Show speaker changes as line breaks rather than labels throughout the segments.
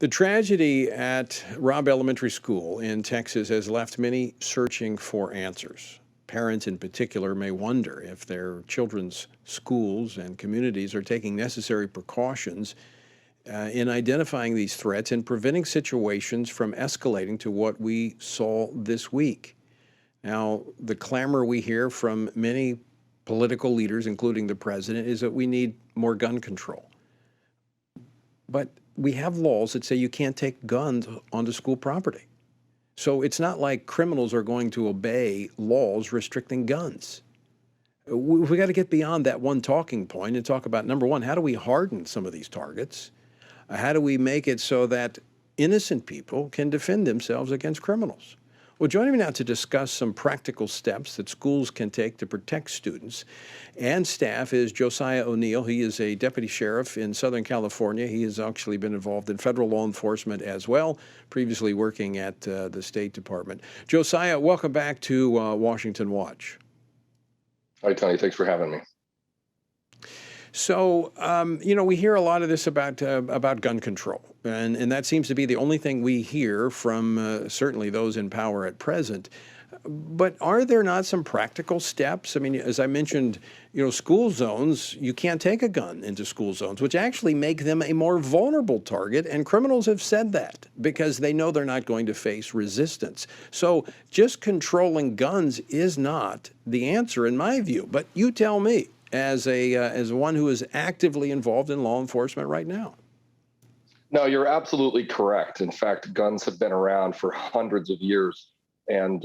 The tragedy at Robb Elementary School in Texas has left many searching for answers. Parents in particular may wonder if their children's schools and communities are taking necessary precautions in identifying these threats and preventing situations from escalating to what we saw this week. Now, the clamor we hear from many political leaders, including the president, is that we need more gun control. But we have laws that say you can't take guns onto school property. So it's not like criminals are going to obey laws restricting guns. We got to get beyond that one talking point and talk about, number one, how do we harden some of these targets? How do we make it so that innocent people can defend themselves against criminals? Well, joining me now to discuss some practical steps that schools can take to protect students and staff is Josiah O'Neil. He is a deputy sheriff in Southern California. He has actually been involved in federal law enforcement as well, previously working at the State Department. Josiah, welcome back to Washington Watch.
Hi, Tony. Thanks for having me.
So, we hear a lot of this about gun control, and that seems to be the only thing we hear from certainly those in power at present. But are there not some practical steps? I mean, as I mentioned, school zones, you can't take a gun into school zones, which actually make them a more vulnerable target, and criminals have said that because they know they're not going to face resistance. So just controlling guns is not the answer in my view, but you tell me. As one who is actively involved in law enforcement right now.
No, you're absolutely correct. In fact, guns have been around for hundreds of years, and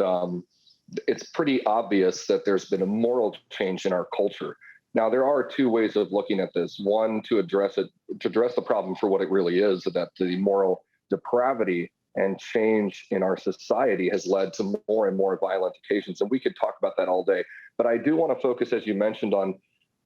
it's pretty obvious that there's been a moral change in our culture. Now, there are two ways of looking at this. One, to address the problem for what it really is, that the moral depravity and change in our society has led to more and more violent occasions, and we could talk about that all day. But I do want to focus, as you mentioned, on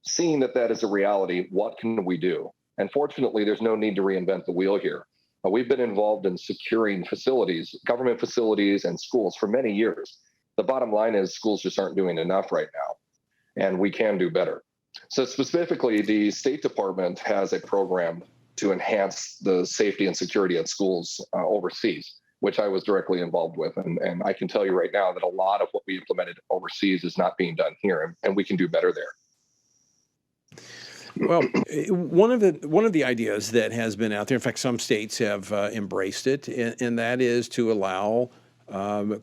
seeing that is a reality. What can we do? And fortunately, there's no need to reinvent the wheel here. We've been involved in securing facilities, government facilities and schools for many years. The bottom line is schools just aren't doing enough right now, and we can do better. So specifically, the State Department has a program to enhance the safety and security at schools overseas, which I was directly involved with. And I can tell you right now that a lot of what we implemented overseas is not being done here, and we can do better there.
Well, one of the ideas that has been out there, in fact, some states have embraced it, and that is to allow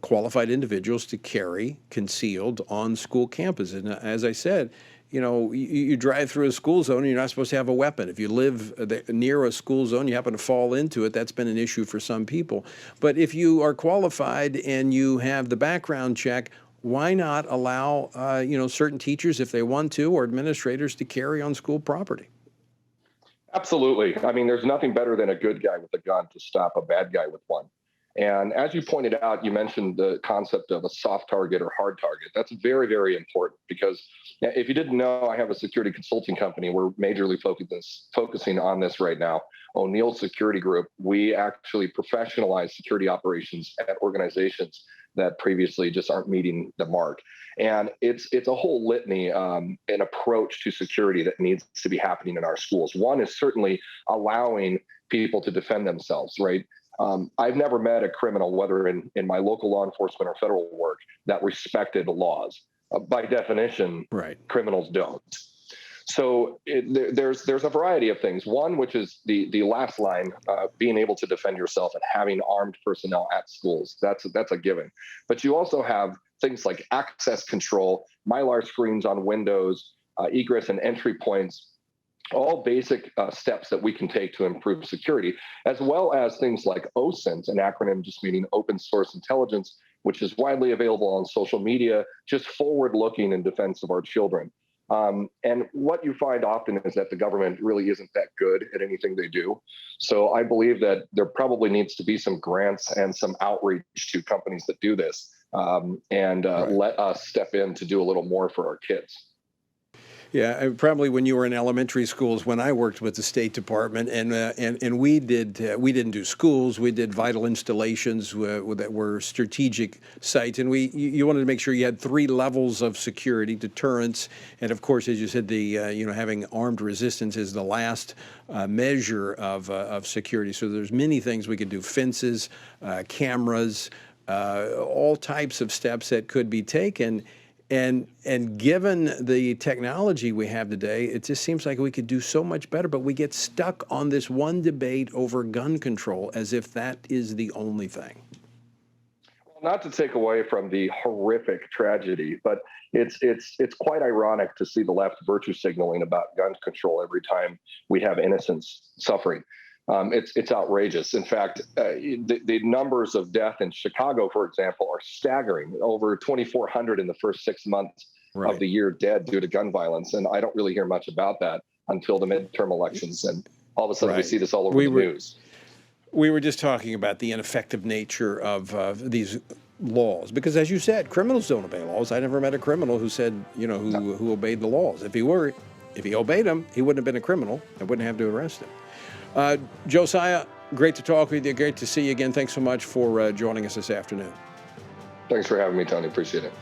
qualified individuals to carry concealed on school campuses. And as I said, you drive through a school zone and you're not supposed to have a weapon. If you live near a school zone, you happen to fall into it, that's been an issue for some people. But if you are qualified and you have the background check, why not allow, certain teachers, if they want to, or administrators to carry on school property?
Absolutely. I mean, there's nothing better than a good guy with a gun to stop a bad guy with one. And as you pointed out, you mentioned the concept of a soft target or hard target. That's very, very important because if you didn't know, I have a security consulting company. We're majorly focusing on this right now. O'Neil Security Group. We actually professionalize security operations at organizations that previously just aren't meeting the mark. And it's a whole litany, an approach to security that needs to be happening in our schools. One is certainly allowing people to defend themselves, right? I've never met a criminal, whether in my local law enforcement or federal work, that respected laws. By definition, right, criminals don't. So there's a variety of things. One, which is the last line, being able to defend yourself and having armed personnel at schools. That's a given. But you also have things like access control, Mylar screens on windows, egress and entry points, all basic steps that we can take to improve security, as well as things like OSINT, an acronym just meaning open source intelligence, which is widely available on social media, just forward-looking in defense of our children. And what you find often is that the government really isn't that good at anything they do. So I believe that there probably needs to be some grants and some outreach to companies that do this, and let us step in to do a little more for our kids.
Yeah, probably when you were in elementary schools, when I worked with the State Department, and we didn't do schools, we did vital installations that were strategic sites, and you wanted to make sure you had three levels of security: deterrence, and of course, as you said, the having armed resistance is the last measure of security. So there's many things we could do: fences, cameras, all types of steps that could be taken. And given the technology we have today, it just seems like we could do so much better, but we get stuck on this one debate over gun control as if that is the only thing.
Well, not to take away from the horrific tragedy, but it's quite ironic to see the left virtue signaling about gun control every time we have innocents suffering. It's outrageous. In fact, the numbers of death in Chicago, for example, are staggering. Over 2,400 in the first 6 months of the year dead due to gun violence, and I don't really hear much about that until the midterm elections, and all of a sudden we see this all over the news.
We were just talking about the ineffective nature of these laws, because as you said, criminals don't obey laws. I never met a criminal who said, who obeyed the laws. If he obeyed them, he wouldn't have been a criminal. I wouldn't have to arrest him. Josiah, great to talk with you. Great to see you again. Thanks so much for joining us this afternoon.
Thanks for having me, Tony. Appreciate it.